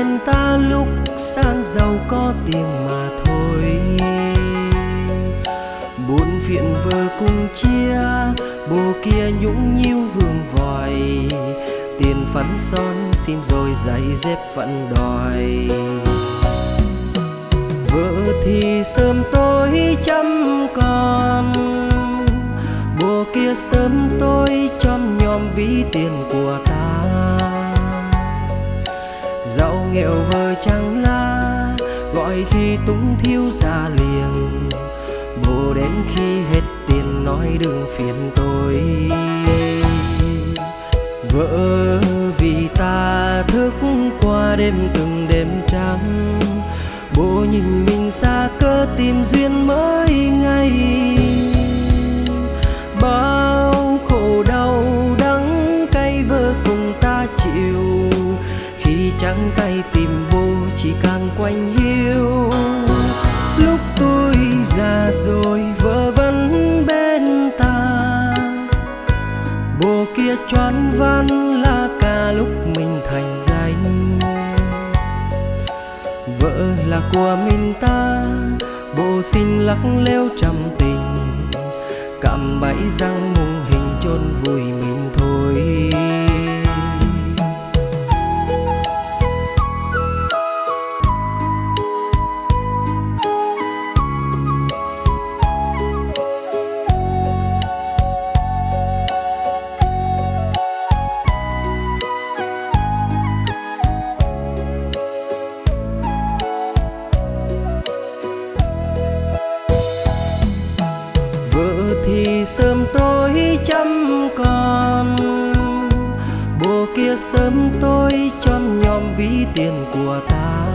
bên ta lúc sang giàu có tiền mà thôi. Buồn phiền vợ cùng chia, bố kia nhũng nhiêu vương vòi, tiền phấn son xin rồi giày dép vẫn đòi. Vợ thì sớm tối chăm con, bố kia sớm tối chom nhòm ví tiền của ta. Giàu nghèo vợ chẳng la, gọi khi túng thiếu ra liền. Bố đến khi hết tiền nói đừng phiền tôi. Vợ vì ta thức qua đêm từng đêm trắng, bố nhìn mình xa cơ tìm duyên mới ngày. Bao khổ đau đắng cay vợ cùng ta chịu, khi trắng tay tìm bố chỉ càng quanh hiu. Lúc tôi già rồi vợ vẫn bên ta, bố kia choán văn là cả lúc mình thành danh. Vợ là của mình ta, bố xin lắc leo trăm tình, cạm bẫy răng mùng hình chôn vùi mình thôi. Vợ thì sớm tối chăm con, bố kia sớm tối chom nhòm ví tiền của ta.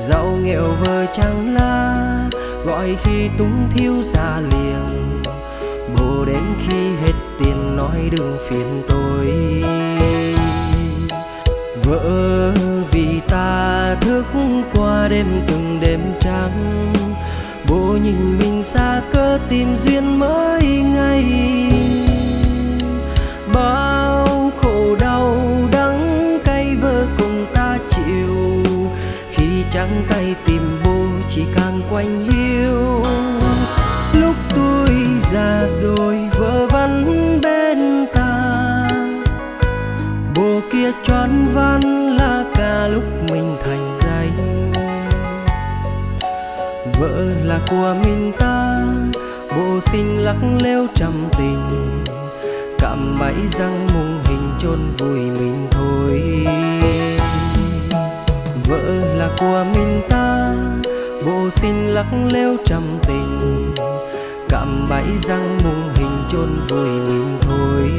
Giàu nghèo vợ chẳng la, gọi khi túng thiếu ra liền. Bố đến khi hết tiền nói đừng phiền tôi. Vợ vì ta thức qua đêm từng đêm trắng, bố nhìn mình xa cơ tìm duyên mới ngày. Bao khổ đau đắng cay vợ cùng ta chịu, khi trắng tay tìm bố chỉ càng quanh hiu. Lúc tôi già rồi vợ vẫn bên ta, bố kia choán văn là cả lúc mình thành danh. Vợ là của mình ta, bố xin lắc leo trăm tình, cạm bẫy răng mùng hình chôn vùi mình thôi. Vợ là của mình ta, bố xin lắc leo trăm tình, cạm bẫy răng mùng hình chôn vùi mình thôi.